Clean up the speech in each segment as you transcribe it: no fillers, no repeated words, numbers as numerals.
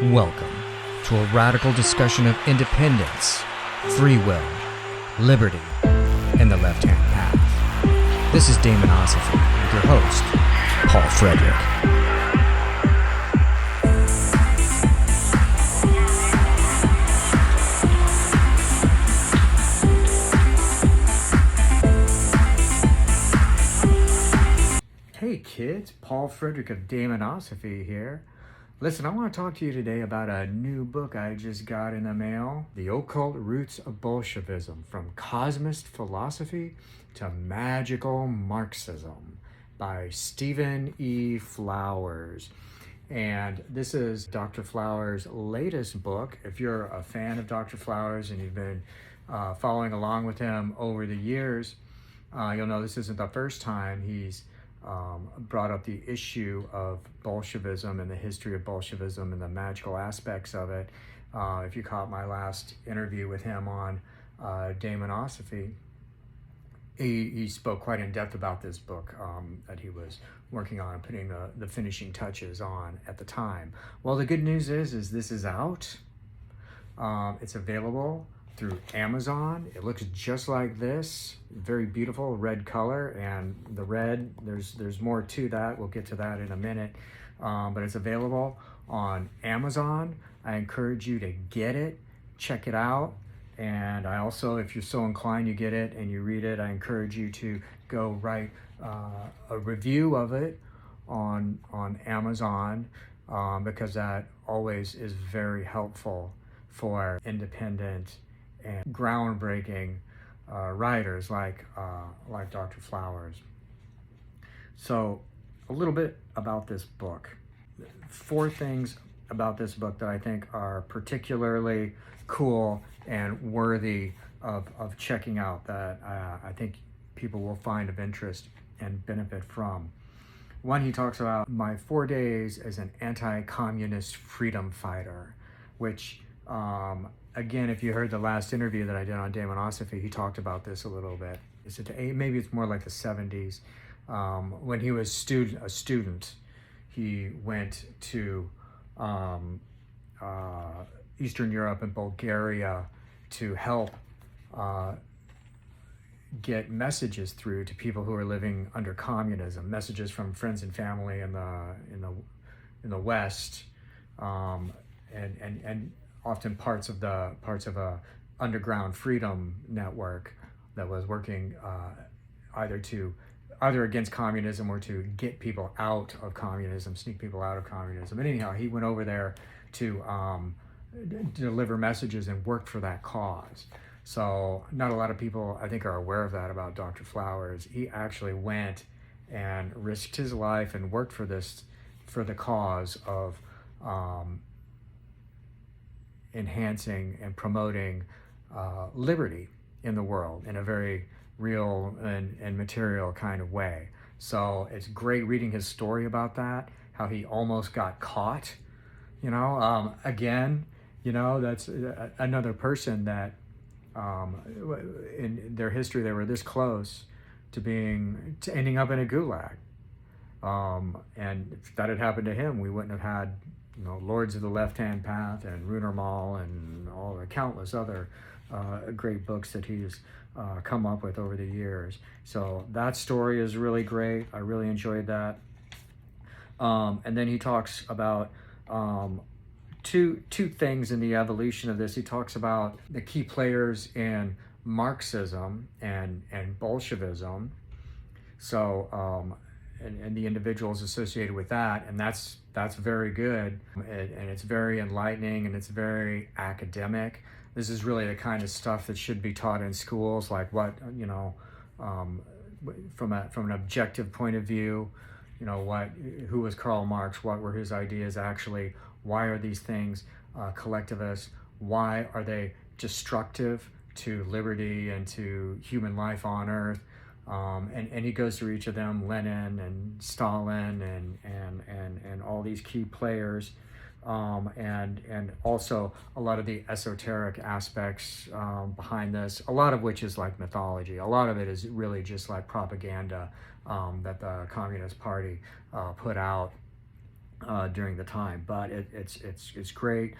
Welcome to a radical discussion of independence, free will, liberty, and the left-hand path. This is Daimonosophy with your host, Paul Frederick. Hey kids, Paul Frederick of Daimonosophy here. Listen, I want to talk to you today about a new book I just got in the mail, The Occult Roots of Bolshevism, From Cosmist Philosophy to Magical Marxism by Stephen E. Flowers. And this is Dr. Flowers' latest book. If you're a fan of Dr. Flowers and you've been following along with him over the years, you'll know this isn't the first time he's brought up the issue of Bolshevism and the history of Bolshevism and the magical aspects of it. If you caught my last interview with him on Daimonosophy, he spoke quite in depth about this book that he was working on, putting the finishing touches on at the time. Well, the good news is this is out. It's available through Amazon. It looks just like this, very beautiful red color, and the red, there's more to that. We'll get to that in a minute, but it's available on Amazon. I encourage you to get it, check it out, and I also, if you're so inclined, you get it and you read it, I encourage you to go write a review of it on Amazon, because that always is very helpful for independent and groundbreaking writers like Dr. Flowers. So a little bit about this book. 4 things about this book that I think are particularly cool and worthy of checking out, that I think people will find of interest and benefit from. One, he talks about my 4 days as an anti-communist freedom fighter, which again, if you heard the last interview that I did on Daimonosophy, he talked about this a little bit. Maybe it's more like the 70s. When he was a student, he went to Eastern Europe and Bulgaria to help get messages through to people who are living under communism, messages from friends and family in the West, and often parts of a underground freedom network that was working either against communism or to get people out of communism, sneak people out of communism. But anyhow, he went over there to deliver messages and worked for that cause. So not a lot of people, I think, are aware of that about Dr. Flowers. He actually went and risked his life and worked for the cause of enhancing and promoting liberty in the world in a very real and material kind of way. So it's great reading his story about that, how he almost got caught, again, that's another person that in their history, they were this close to ending up in a gulag. And if that had happened to him, we wouldn't have had Lords of the Left-Hand Path and Runer Mall and all the countless other great books that he's come up with over the years. So that story is really great. I really enjoyed that. And then he talks about two things in the evolution of this. He talks about the key players in Marxism and Bolshevism. So and the individuals associated with that, and that's very good, and it's very enlightening, and it's very academic. This is really the kind of stuff that should be taught in schools, like what from an objective point of view, who was Karl Marx, what were his ideas actually, why are these things collectivist, why are they destructive to liberty and to human life on Earth. And he goes through each of them, Lenin and Stalin and all these key players, and also a lot of the esoteric aspects behind this, a lot of which is like mythology. A lot of it is really just like propaganda that the Communist Party put out during the time. But it's great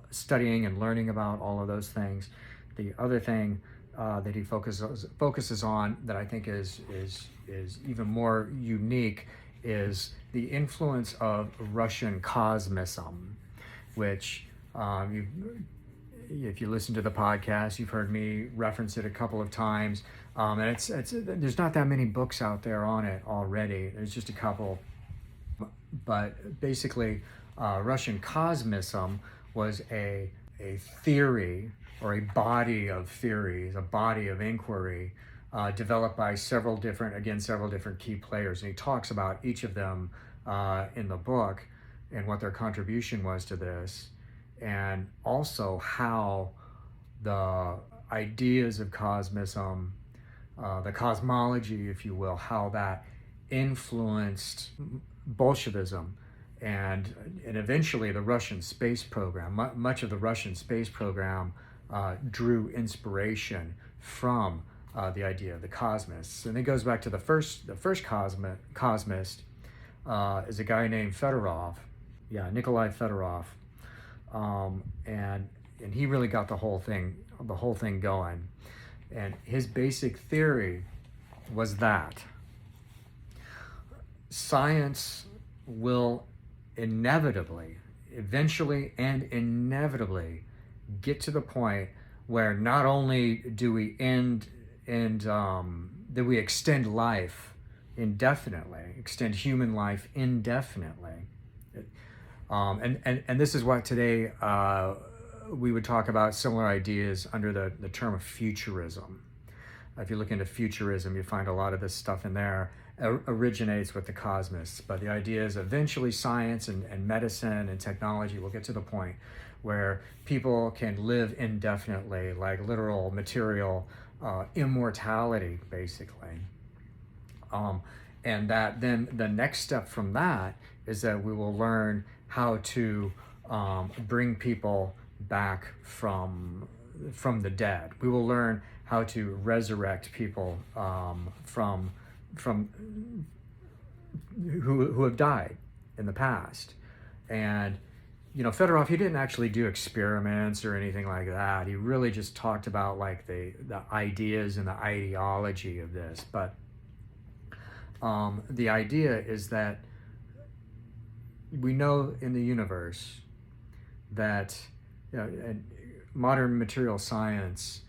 studying and learning about all of those things. The other thing that he focuses on that I think is even more unique is the influence of Russian Cosmism, which if you listen to the podcast, you've heard me reference it a couple of times. And there's not that many books out there on it already. There's just a couple. But basically, Russian Cosmism was a theory or a body of theories, a body of inquiry developed by several different key players. And he talks about each of them in the book and what their contribution was to this, and also how the ideas of Cosmism, the cosmology, if you will, how that influenced Bolshevism and eventually the Russian space program. Much of the Russian space program drew inspiration from the idea of the cosmists. And it goes back to the first cosmist is a guy named Fedorov. Yeah, Nikolai Fedorov. And he really got the whole thing going. And his basic theory was that science will eventually and inevitably get to the point where not only do we that we extend life indefinitely, extend human life indefinitely. And this is what today we would talk about similar ideas under the term of futurism. If you look into futurism, you find a lot of this stuff in there originates with the cosmists. But the idea is eventually science and medicine and technology will get to the point where people can live indefinitely, like literal material immortality, basically. And that then the next step from that is that we will learn how to bring people back from the dead. We will learn how to resurrect people from who have died in the past. And Fedorov, he didn't actually do experiments or anything like that. He really just talked about like the ideas and the ideology of this. But the idea is that we know in the universe that and modern material science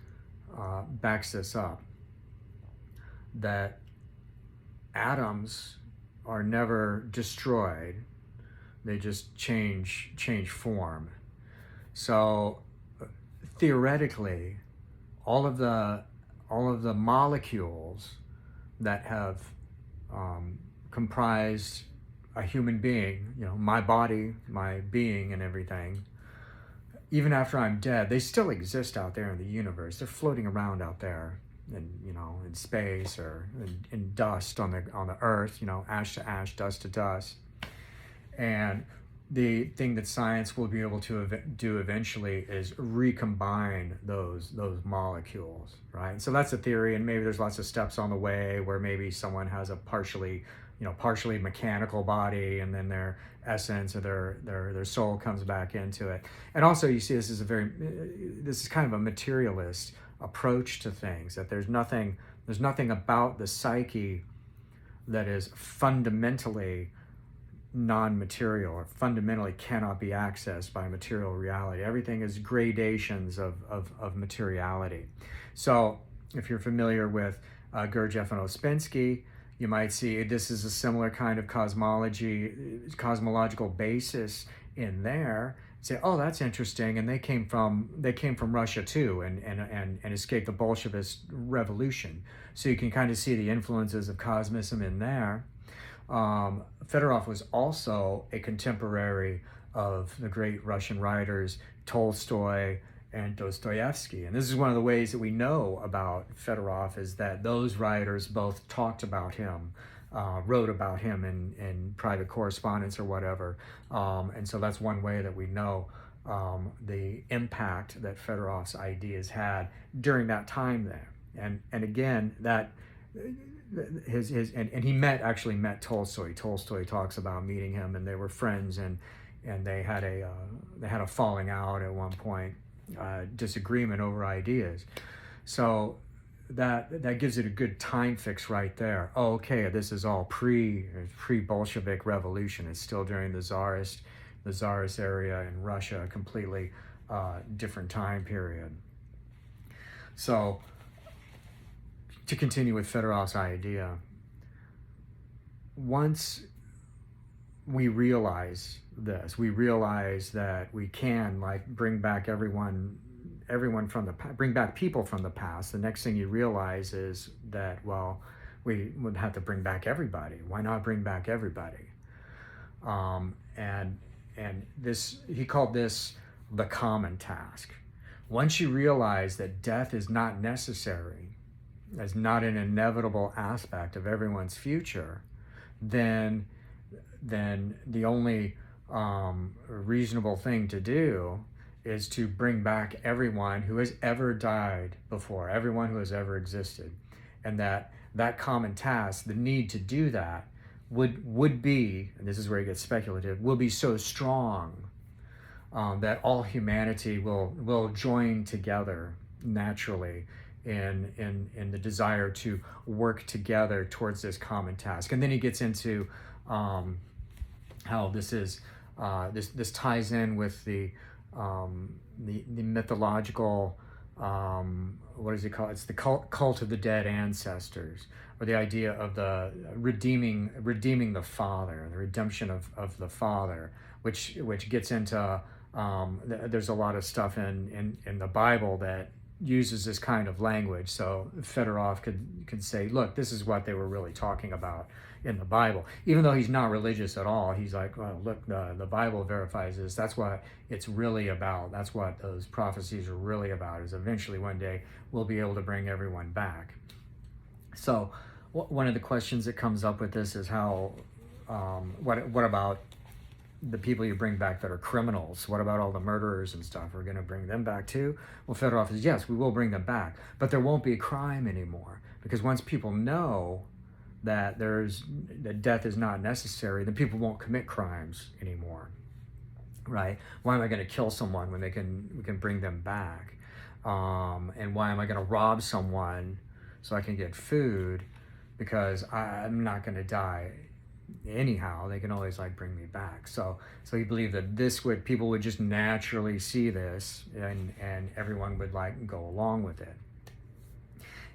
backs this up, that atoms are never destroyed, they just change form. So theoretically, all of the molecules that have comprised a human being, my body, my being and everything, even after I'm dead, they still exist out there in the universe. They're floating around out there in space or in dust on the earth, ash to ash, dust to dust. And the thing that science will be able to do eventually is recombine those molecules, right? So that's a theory, and maybe there's lots of steps on the way where maybe someone has a partially mechanical body, and then their essence or their soul comes back into it. And also, you see, this is kind of a materialist approach to things, that there's nothing about the psyche that is fundamentally non-material or fundamentally cannot be accessed by material reality. Everything is gradations of materiality. So if you're familiar with Gurdjieff and Ouspensky, you might see this is a similar kind of cosmological basis in there. Say, oh, that's interesting, and they came from Russia too, and escaped the Bolshevist revolution. So you can kind of see the influences of Cosmism in there. Fedorov was also a contemporary of the great Russian writers Tolstoy and Dostoevsky. And this is one of the ways that we know about Fedorov, is that those writers both talked about him, wrote about him in private correspondence or whatever. And so that's one way that we know the impact that Fedorov's ideas had during that time there. And again, that and he actually met Tolstoy. Tolstoy talks about meeting him, and they were friends, and they had a falling out at one point, disagreement over ideas. So that gives it a good time fix right there. Oh, okay, this is all pre-Bolshevik revolution. It's still during the Tsarist area in Russia, a completely different time period. So to continue with Fedorov's idea, once we realize this, we realize that we can bring back bring back people from the past. The next thing you realize is that, well, we would have to bring back everybody. Why not bring back everybody? And this, he called this the common task. Once you realize that death is not necessary, as not an inevitable aspect of everyone's future, then the only reasonable thing to do is to bring back everyone who has ever died before, everyone who has ever existed. And that common task, the need to do that, would be, and this is where it gets speculative, will be so strong that all humanity will join together naturally in the desire to work together towards this common task. And then he gets into how this is this ties in with the mythological, what does he call it? It's the cult of the dead ancestors, or the idea of the redeeming the Father, the redemption of the Father, which gets into there's a lot of stuff in the Bible that uses this kind of language. So Fedorov could say, look, this is what they were really talking about in the Bible. Even though he's not religious at all, he's like, well, look, the Bible verifies this. That's what it's really about. That's what those prophecies are really about, is eventually one day we'll be able to bring everyone back. So one of the questions that comes up with this is how, what about the people you bring back that are criminals? What about all the murderers and stuff? We're going to bring them back too? Well, Fedorov says, yes, we will bring them back, but there won't be a crime anymore, because once people know that death is not necessary, then people won't commit crimes anymore, right? Why am I going to kill someone when we can bring them back? And why am I going to rob someone so I can get food, because I'm not going to die anyhow? They can always bring me back. So he believed that people would just naturally see this, and everyone would go along with it.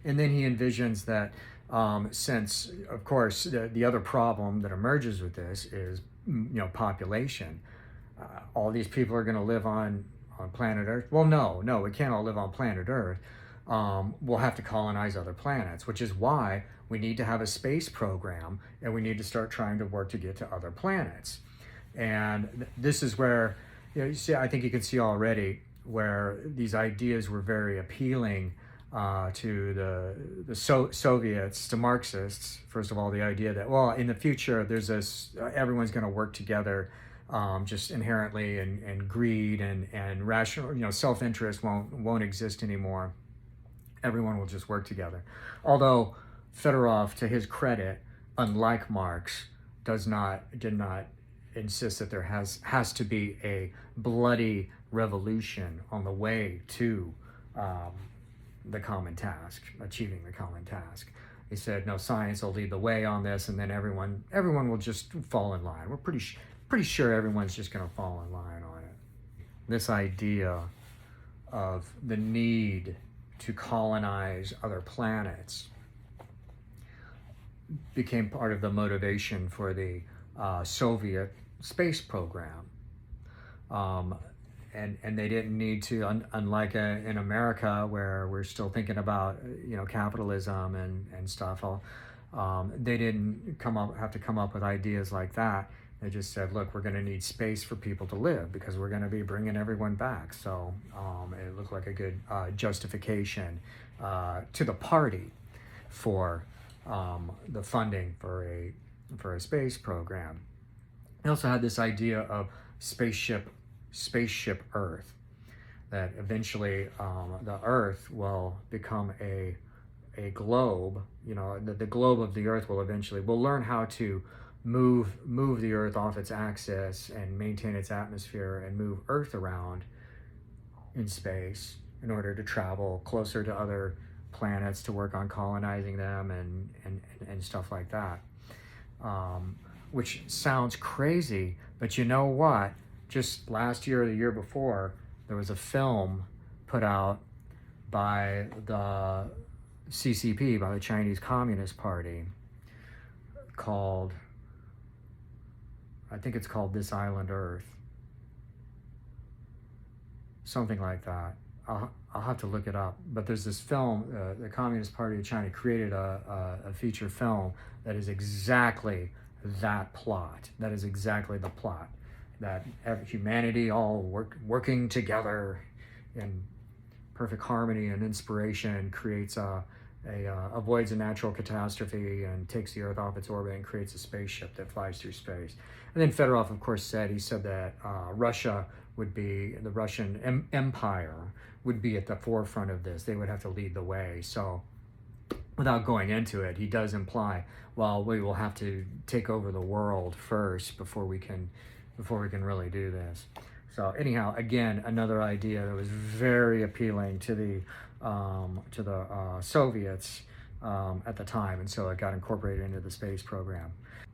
And then he envisions that since, of course, the other problem that emerges with this is population. All these people are going to live on planet Earth. Well, no, we can't all live on planet Earth. We'll have to colonize other planets, which is why we need to have a space program, and we need to start trying to work to get to other planets. And this is where, you see, I think you can see already where these ideas were very appealing to the Soviets, to Marxists. First of all, the idea that, well, in the future, there's everyone's going to work together just inherently, and greed and rational, self-interest won't exist anymore. Everyone will just work together. Although Fedorov, to his credit, unlike Marx, did not insist that there has to be a bloody revolution on the way to the common task, achieving the common task. He said, no, science will lead the way on this, and then everyone will just fall in line. We're pretty sure everyone's just going to fall in line on it. This idea of the need to colonize other planets became part of the motivation for the Soviet space program. And they didn't need to, unlike in America, where we're still thinking about capitalism and stuff. They didn't have to come up with ideas like that. They just said, look, we're going to need space for people to live, because we're going to be bringing everyone back. So it looked like a good justification to the party for the funding for a space program. They also had this idea of spaceship Earth, that eventually the Earth will become a a globe, the globe of the Earth will learn how to move the Earth off its axis and maintain its atmosphere and move Earth around in space in order to travel closer to other planets to work on colonizing them and stuff like that. Which sounds crazy, but you know what? Just last year or the year before, there was a film put out by the CCP, by the Chinese Communist Party, called, I think it's called This Island Earth. Something like that. I'll have to look it up. But there's this film, the Communist Party of China created a feature film that is exactly that plot. That is exactly the plot. That humanity all working together in perfect harmony and inspiration creates avoids a natural catastrophe and takes the Earth off its orbit and creates a spaceship that flies through space. And then Fedorov, of course, said that Russia would be, the Russian Empire would be at the forefront of this. They would have to lead the way. So without going into it, he does imply, well, we will have to take over the world first before we can really do this. So anyhow, again, another idea that was very appealing to the Soviets at the time, and so it got incorporated into the space program.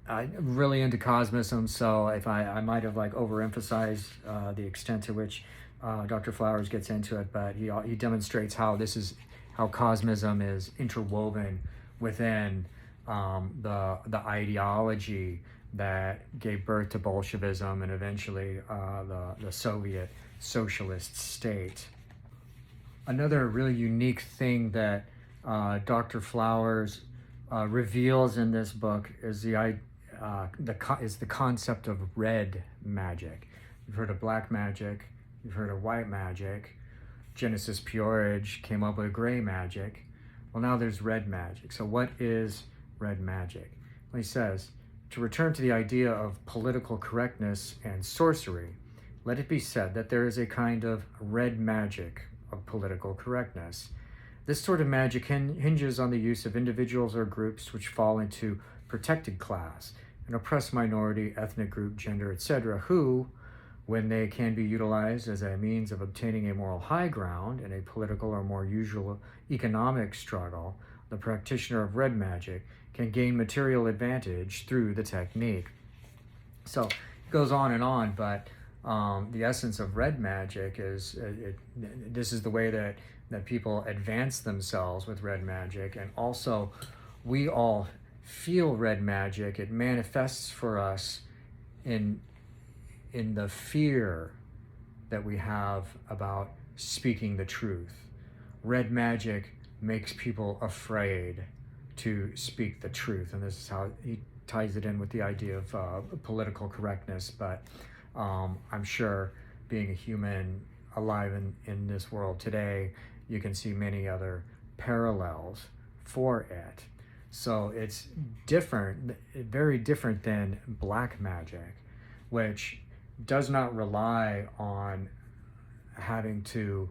I'm really into Cosmism, so if I might have overemphasized the extent to which Dr. Flowers gets into it, but he demonstrates how Cosmism is interwoven within the ideology that gave birth to Bolshevism and eventually the Soviet socialist state. Another really unique thing that Dr. Flowers reveals in this book is the concept of red magic. You've heard of black magic, you've heard of white magic. Genesis Peorage came up with gray magic. Well, now there's red magic. So what is red magic? Well, he says, to return to the idea of political correctness and sorcery, let it be said that there is a kind of red magic of political correctness. This sort of magic hinges on the use of individuals or groups which fall into protected class, an oppressed minority, ethnic group, gender, etc., who, when they can be utilized as a means of obtaining a moral high ground in a political or more usual economic struggle, the practitioner of red magic can gain material advantage through the technique. So it goes on, but the essence of red magic is, this is the way that people advance themselves with red magic, and also we all feel red magic. It manifests for us in the fear that we have about speaking the truth. Red magic makes people afraid to speak the truth, and this is how he ties it in with the idea of political correctness. But I'm sure, being a human alive in this world today, you can see many other parallels for it. So it's different, very different than black magic, which does not rely on having to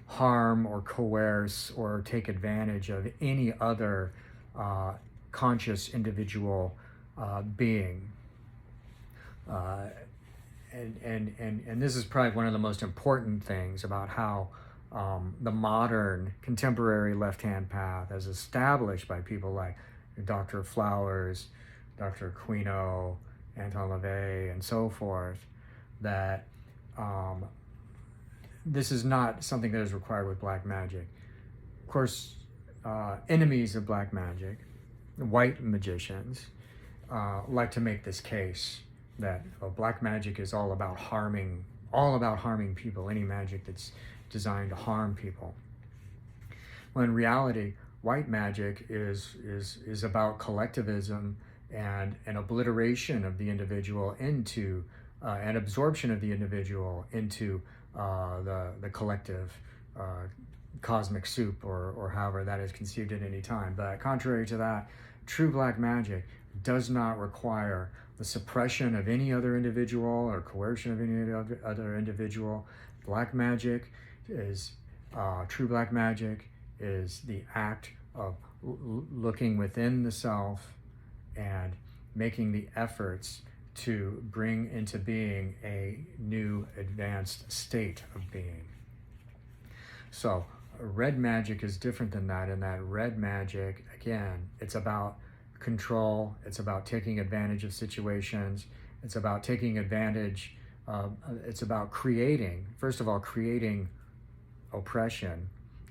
harm or coerce or take advantage of any other conscious individual being. And this is probably one of the most important things about how the modern contemporary left-hand path, as established by people like Dr. Flowers, Dr. Quino, Anton LaVey, and so forth, that this is not something that is required with black magic. Of course, enemies of black magic, white magicians, like to make this case that black magic is all about harming people, any magic that's designed to harm people. When in reality, white magic is about collectivism and an obliteration of the individual into an absorption of the individual into the collective cosmic soup, or however that is conceived at any time. But contrary to that, true black magic does not require the suppression of any other individual or coercion of any other individual. Black magic is, true black magic is the act of looking within the self and making the efforts to bring into being a new advanced state of being. So red magic is different than that, in that red magic, again, it's about control, it's about taking advantage of situations, it's about taking advantage, it's about creating, first of all, creating oppression,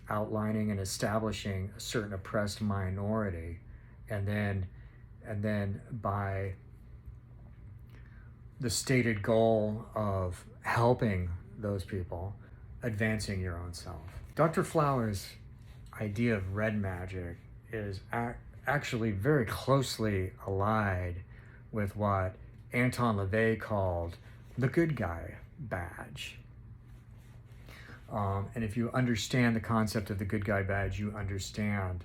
outlining and establishing a certain oppressed minority, and then by the stated goal of helping those people, advancing your own self. Dr. Flower's idea of red magic is actually very closely allied with what Anton LaVey called the good guy badge. And if you understand the concept of the good guy badge, you understand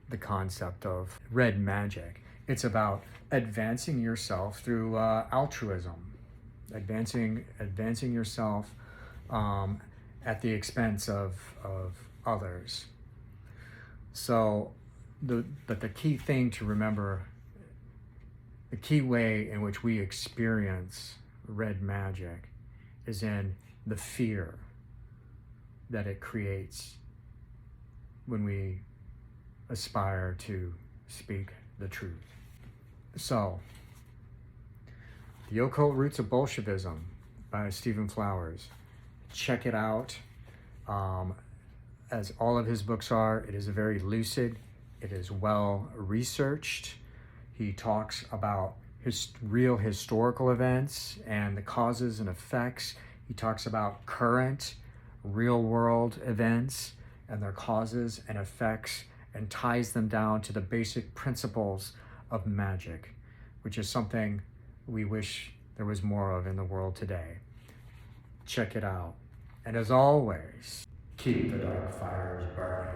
the concept of red magic. It's about advancing yourself through altruism, advancing yourself at the expense of others. So, but the key thing to remember, the key way in which we experience red magic is in the fear that it creates when we aspire to speak the truth. So, The Occult Roots of Bolshevism by Stephen Flowers. Check it out. As all of his books are, it is very lucid. It is well researched. He talks about real historical events and the causes and effects. He talks about current real world events and their causes and effects, and ties them down to the basic principles of magic, which is something we wish there was more of in the world today. Check it out. And as always, keep the dark fires burning.